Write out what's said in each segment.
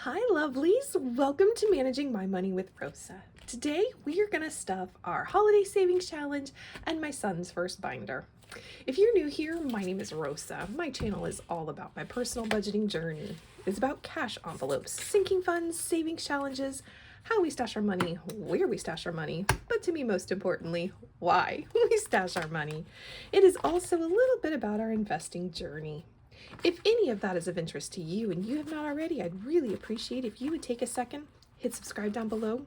Hi lovelies, welcome to Managing My Money with Rosa. Today we are going to stuff our holiday savings challenge and my son's first binder. If you're new here, my name is Rosa. My channel is all about my personal budgeting journey. It's about cash envelopes, sinking funds, savings challenges, how we stash our money, where we stash our money, but to me most importantly, why we stash our money. It is also a little bit about our investing journey. If any of that is of interest to you and you have not already, I'd really appreciate if you would take a second, hit subscribe down below.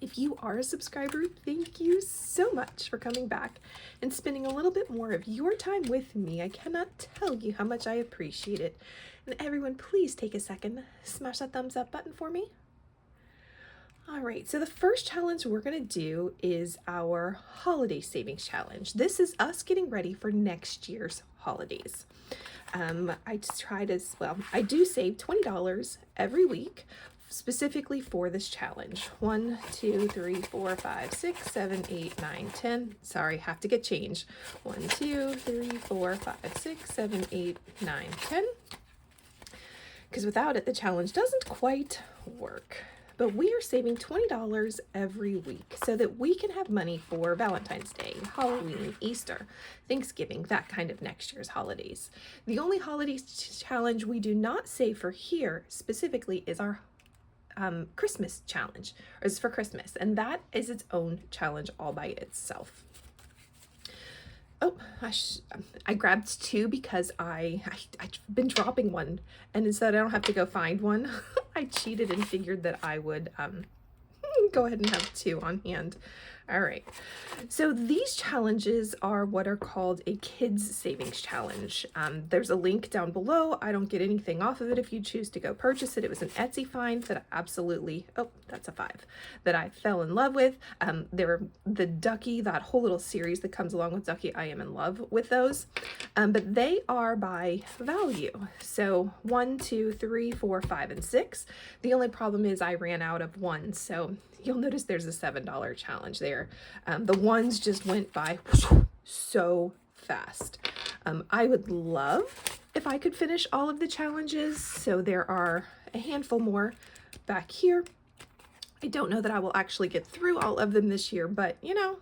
If you are a subscriber, thank you so much for coming back and spending a little bit more of your time with me. I cannot tell you how much I appreciate it. And everyone, please take a second, smash that thumbs up button for me. All right, so the first challenge we're going to do is our holiday savings challenge. This is us getting ready for next year's holidays. I just tried as well. I do save $20 every week specifically for this challenge. 1, 2, 3, 4, 5, 6, 7, 8, 9, 10. Sorry, have to get change. 1, 2, 3, 4, 5, 6, 7, 8, 9, 10. Because without it, the challenge doesn't quite work. But we are saving $20 every week so that we can have money for Valentine's Day, Halloween, Easter, Thanksgiving, that kind of next year's holidays. The only holiday challenge we do not save for here specifically is our Christmas challenge, or is for Christmas, and that is its own challenge all by itself. Oh, I grabbed two because I've been dropping one, and instead I don't have to go find one, I cheated and figured that I would go ahead and have two on hand. All right, so these challenges are what are called a kids savings challenge. There's a link down below. I don't get anything off of it if you choose to go purchase it. It was an Etsy find that I absolutely, oh, that's a 5, that I fell in love with. The Ducky, that whole little series that comes along with Ducky, I am in love with those. But they are by value. So 1, 2, 3, 4, 5, and 6. The only problem is I ran out of 1, so you'll notice there's a $7 challenge there. The ones just went by so fast. I would love if I could finish all of the challenges, so there are a handful more back here. I don't know that I will actually get through all of them this year, but you know,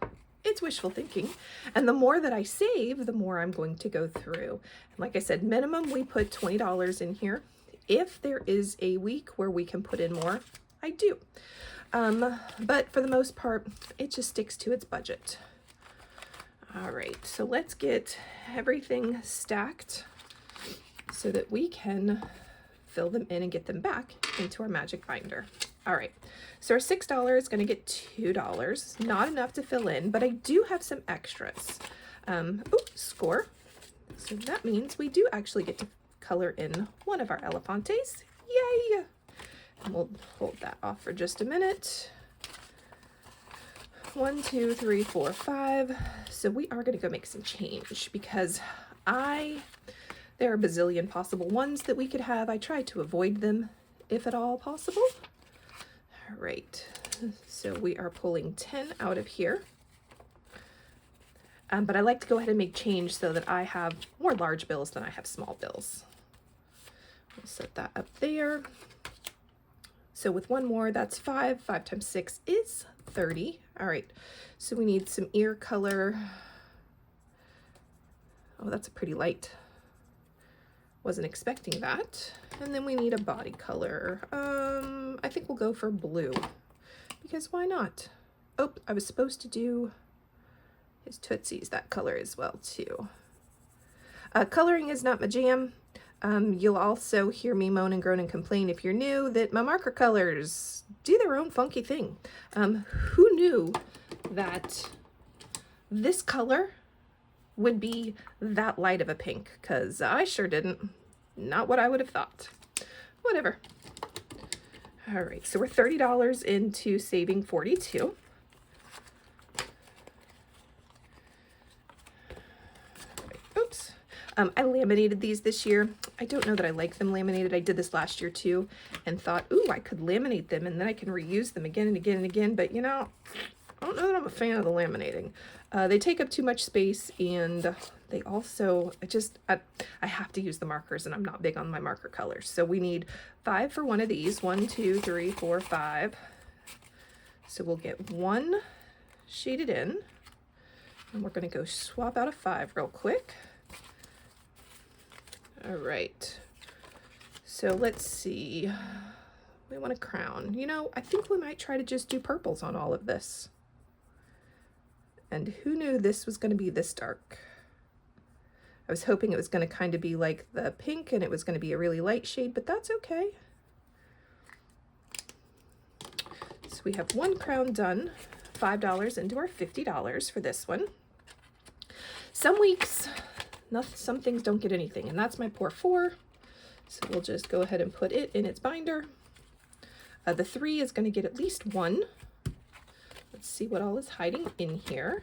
it's wishful thinking. And the more that I save, the more I'm going to go through. And like I said, minimum we put $20 in here. If there is a week where we can put in more, I do. But for the most part, it just sticks to its budget. All right, so let's get everything stacked so that we can fill them in and get them back into our magic binder. All right, so our $6 is going to get $2, not enough to fill in, but I do have some extras. Score. So that means we do actually get to color in one of our elefantes. Yay! And we'll hold that off for just a minute. 1, 2, 3, 4, 5. So we are going to go make some change because there are a bazillion possible ones that we could have. I try to avoid them if at all possible. All right, so we are pulling 10 out of here. But I like to go ahead and make change so that I have more large bills than I have small bills. We'll set that up there. So with one more, that's 5. 5 times 6 is 30. All right, so we need some ear color. Oh, that's a pretty light. Wasn't expecting that. And then we need a body color. I think we'll go for blue because why not? Oh, I was supposed to do his Tootsies that color as well too. Coloring is not my jam. You'll also hear me moan and groan and complain if you're new that my marker colors do their own funky thing. Who knew that this color would be that light of a pink? Because I sure didn't. Not what I would have thought. Whatever. All right, so we're $30 into saving 42. Oops. I laminated these this year. I don't know that I like them laminated. I did this last year too and thought, ooh, I could laminate them and then I can reuse them again and again and again. But you know, I don't know that I'm a fan of the laminating. They take up too much space, and they also, I have to use the markers, and I'm not big on my marker colors. So we need 5 for one of these. 1, 2, 3, 4, 5. So we'll get 1 shaded in, and we're going to go swap out a 5 real quick. All right. So let's see. We want a crown. You know, I think we might try to just do purples on all of this. And who knew this was going to be this dark? I was hoping it was going to kind of be like the pink and it was going to be a really light shade, but that's okay. So we have 1 crown done, $5 into our $50 for this one. Some weeks, some things don't get anything, and that's my pour 4. So we'll just go ahead and put it in its binder. The 3 is going to get at least 1. Let's see what all is hiding in here.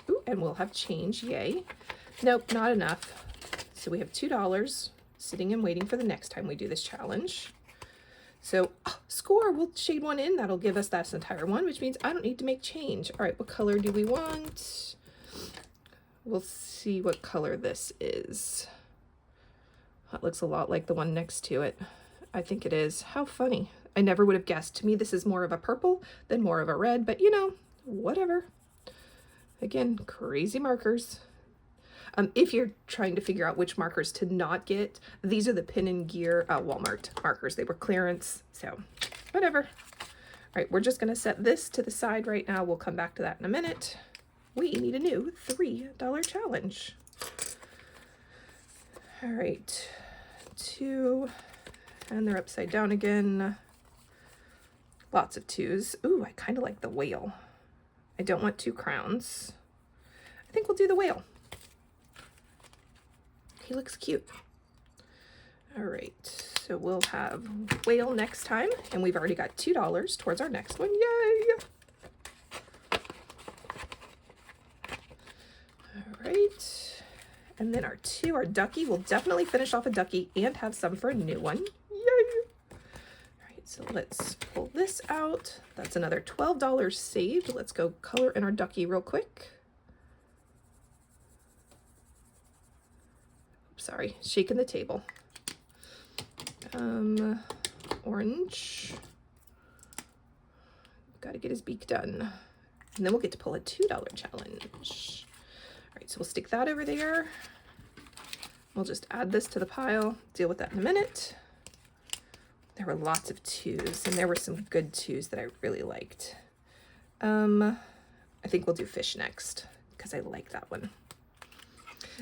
Ooh, and we'll have change, yay. Nope, not enough. So we have $2 sitting and waiting for the next time we do this challenge. So, score, we'll shade 1 in. That'll give us that entire one, which means I don't need to make change. All right, what color do we want? We'll see what color this is. That looks a lot like the one next to it. I think it is. How funny. I never would have guessed. To me, this is more of a purple than more of a red, but you know, whatever. Again, crazy markers. If you're trying to figure out which markers to not get, these are the Pin and Gear Walmart markers. They were clearance, so whatever. All right, we're just gonna set this to the side right now. We'll come back to that in a minute. We need a new $3 challenge. All right, 2, and they're upside down again. Lots of 2s. Ooh, I kind of like the whale. I don't want 2 crowns. I think we'll do the whale. He looks cute. All right, so we'll have whale next time, and we've already got $2 towards our next one. Yay! All right, and then our 2, our ducky, we'll definitely finish off a ducky and have some for a new one. Yay! All right, so let's pull this out. That's another $12 saved. Let's go color in our ducky real quick. Sorry, shaking the table. Orange. Got to get his beak done. And then we'll get to pull a $2 challenge. All right, so we'll stick that over there. We'll just add this to the pile, deal with that in a minute. There were lots of 2s, and there were some good 2s that I really liked. I think we'll do fish next, because I like that one.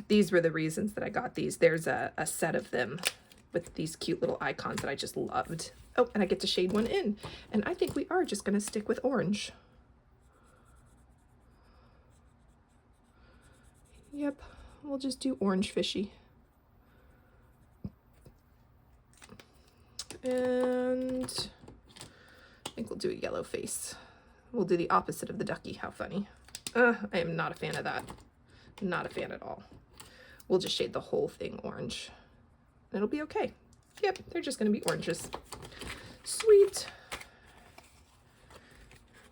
These were the reasons that I got these. There's a set of them with these cute little icons that I just loved. Oh, and I get to shade 1 in. And I think we are just going to stick with orange. Yep, we'll just do orange fishy. And I think we'll do a yellow face. We'll do the opposite of the ducky. How funny. I am not a fan of that. Not a fan at all. We'll just shade the whole thing orange. It'll be okay. Yep, they're just going to be oranges. Sweet.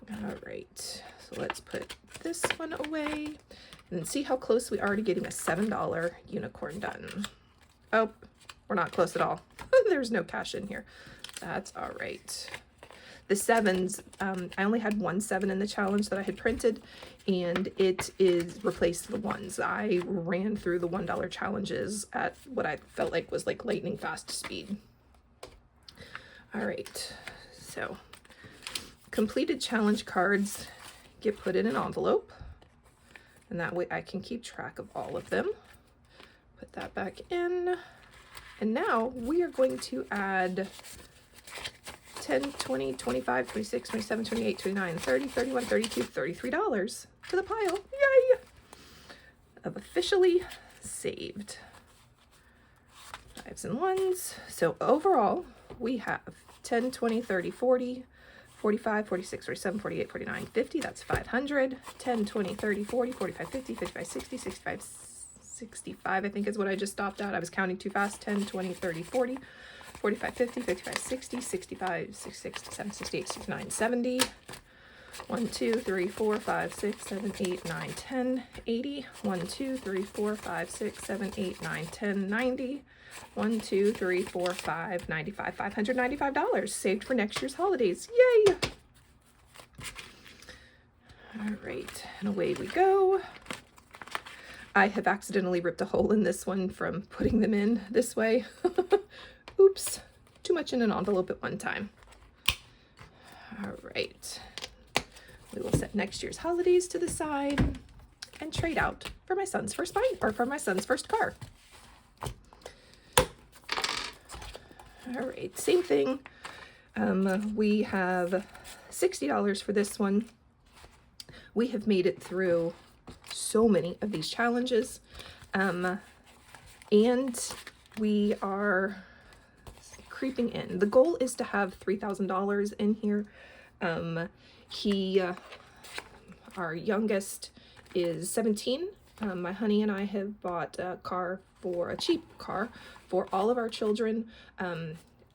All right, so let's put this one away. And then see how close we are to getting a $7 unicorn done. Oh, we're not close at all. There's no cash in here. That's all right. The 7s, I only had 1 7 in the challenge that I had printed, and it is replaced the 1s. I ran through the $1 challenges at what I felt like was like lightning fast speed. All right, so completed challenge cards get put in an envelope, and that way I can keep track of all of them. Put that back in, and now we are going to add 10, 20, 25, 26, 27, 28, 29, 30, 31, 32, $33 to the pile. Yay! Of officially saved. 5s and 1s. So overall, we have 10, 20, 30, 40, 45, 46, 47, 48, 49, 50. That's 500. 10, 20, 30, 40, 45, 50, 55, 60, 65, 65, I think is what I just stopped at. I was counting too fast. 10, 20, 30, 40. 45, 50, 55, 60, 65, 66, 67, 68, 69, 70. 1, 2, 3, 4, 5, 6, 7, 8, 9, 10, 80. 1, 2, 3, 4, 5, 6, 7, 8, 9, 10, 90. 1, 2, 3, 4, 5, 95, $595 saved for next year's holidays. Yay! All right, and away we go. I have accidentally ripped a hole in this one from putting them in this way. Oops, too much in an envelope at one time. All right. We will set next year's holidays to the side and trade out for my son's first bike, or for my son's first car. All right, same thing. We have $60 for this one. We have made it through so many of these challenges, and we are creeping in. The goal is to have $3,000 in here. Our youngest is 17. My honey and I have bought a cheap car for all of our children.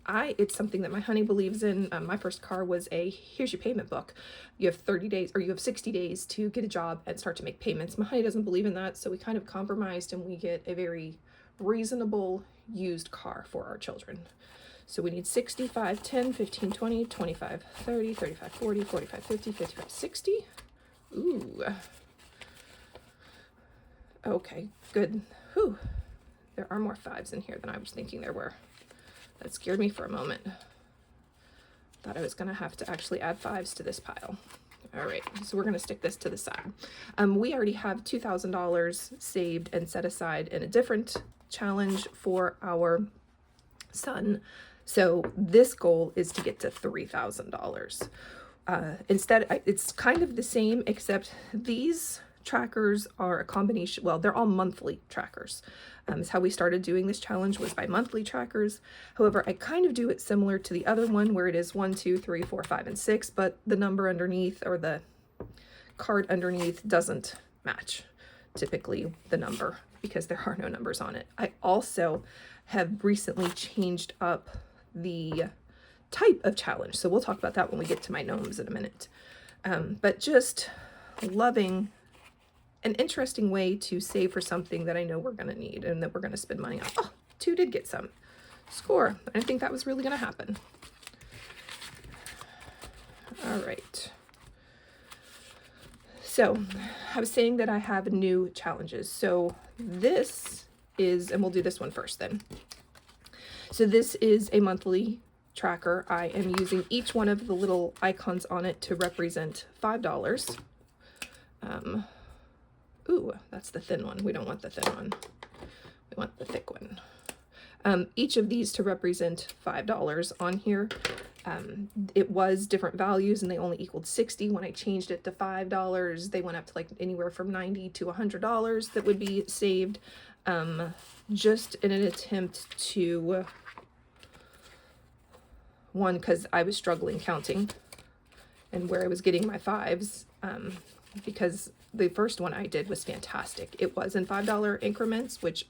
It's something that my honey believes in. My first car was here's your payment book. You have 30 days, or you have 60 days to get a job and start to make payments. My honey doesn't believe in that, so we kind of compromised and we get a very reasonable used car for our children. So we need 65, 10, 15, 20, 25, 30, 35, 40, 45, 50, 55, 60. Ooh. Okay, good. Whew. There are more fives in here than I was thinking there were. That scared me for a moment. Thought I was gonna have to actually add fives to this pile. All right, so we're gonna stick this to the side. We already have $2,000 saved and set aside in a different challenge for our son. So this goal is to get to $3,000. Instead, it's kind of the same, except these trackers are a combination. Well, they're all monthly trackers. Is how we started doing this challenge, was by monthly trackers. However, I kind of do it similar to the other one where it is 1, 2, 3, 4, 5, and 6, but the number underneath, or the card underneath, doesn't match typically the number because there are no numbers on it. I also have recently changed up the type of challenge, so we'll talk about that when we get to my gnomes in a minute. But just loving an interesting way to save for something that I know we're going to need and that we're going to spend money on. Oh, 2 did get some. Score. I didn't think that was really going to happen. All right. So I was saying that I have new challenges. So this is, and we'll do this one first then. So this is a monthly tracker. I am using each one of the little icons on it to represent $5. Ooh, that's the thin one. We don't want the thin one. We want the thick one. Each of these to represent $5 on here. It was different values and they only equaled 60. When I changed it to $5, they went up to like anywhere from $90 to $100 that would be saved. Just in an attempt to, one, because I was struggling counting and where I was getting my fives, because the first one I did was fantastic. It was in $5 increments, which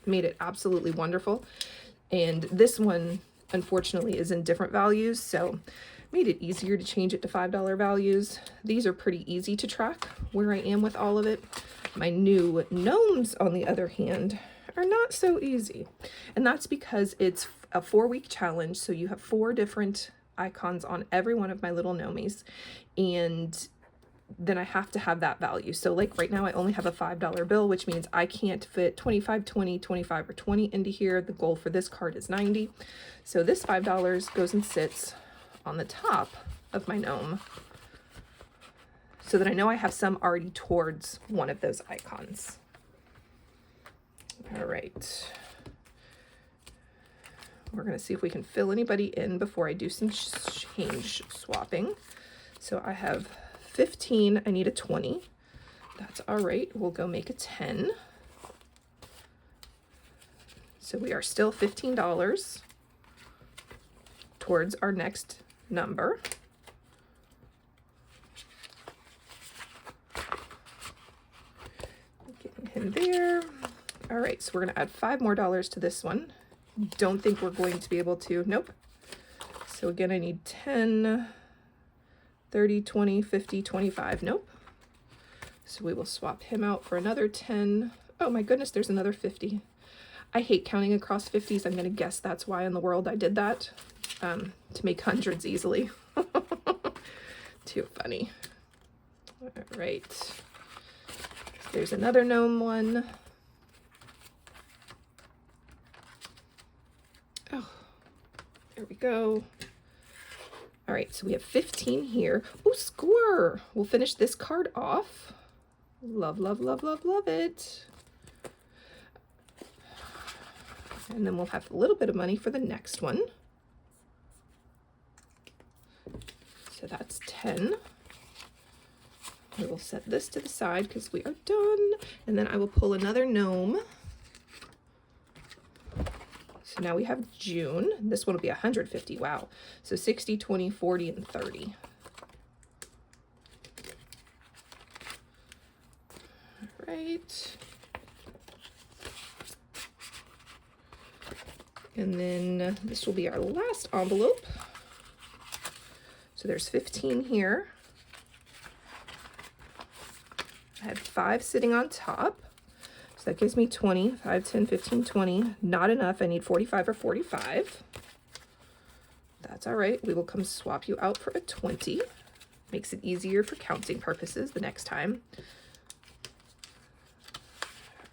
made it absolutely wonderful. And this one, unfortunately, is in different values, so made it easier to change it to $5 values. These are pretty easy to track where I am with all of it. My new gnomes, on the other hand, are not so easy. And that's because it's a 4-week challenge, so you have 4 different icons on every one of my little gnomies, and then I have to have that value. So like right now I only have a $5 bill, which means I can't fit 25, 20, 25, or 20 into here. The goal for this card is 90. So this $5 goes and sits on the top of my gnome so that I know I have some already towards one of those icons. All right. We're going to see if we can fill anybody in before I do some change swapping. So I have 15, I need a 20. That's all right, we'll go make a 10. So we are still $15 towards our next number. Getting him there. All right, so we're gonna add $5 more to this one don't think we're going to be able to. Nope. So again, I need 10, 30, 20, 50, 25. Nope. So we will swap him out for another 10. Oh my goodness, there's another 50. I hate counting across 50s. I'm going to guess that's why in the world I did that, to make hundreds easily. Too funny. All right. There's another gnome one. Oh, there we go. All right, so we have 15 here. Oh, score! We'll finish this card off. Love, love, love, love, love it. And then we'll have a little bit of money for the next one. So that's 10. We will set this to the side because we are done. And then I will pull another gnome. So now we have June. This one will be 150. Wow. So 60, 20, 40, and 30. All right. And then this will be our last envelope. So there's 15 here. I had 5 sitting on top. So that gives me 20, 5, 10, 15, 20. Not enough. I need 45 or 45. That's all right. We will come swap you out for a 20. Makes it easier for counting purposes the next time.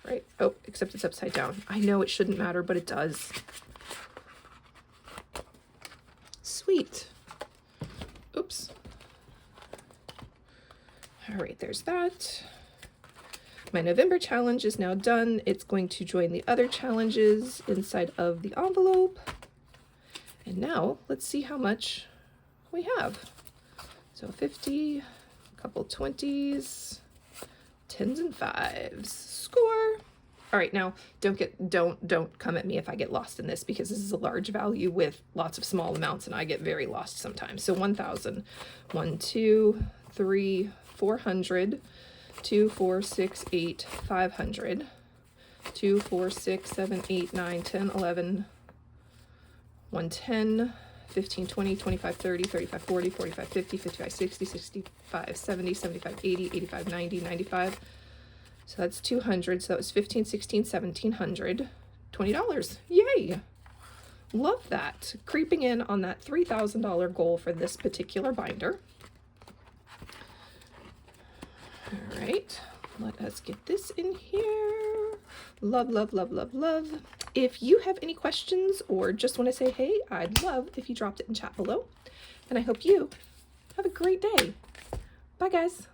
Right. Oh, except it's upside down. I know it shouldn't matter, but it does. Sweet. Oops. All right, there's that. My November challenge is now done. It's going to join the other challenges inside of the envelope. And now let's see how much we have. So 50, a couple 20s, 10s and 5s. Score. All right, now don't come at me if I get lost in this, because this is a large value with lots of small amounts and I get very lost sometimes. So 1,000, 1, 2, 3, 400, 2, 4, 6, 8, 500, 2, 4, 6, 7, 8, 9, 10, 11, 110, 15, 20, 25, 30, 35, 40, 45, 50, 55, 60, 65, 70, 75, 80, 85, 90, 95. So that's 200. So that was 15, 16, 1700, $20. Yay. Love that. Creeping in on that $3,000 goal for this particular binder. All right, let us get this in here. Love, love, love, love, love. If you have any questions or just want to say hey, I'd love if you dropped it in chat below. And I hope you have a great day. Bye, guys.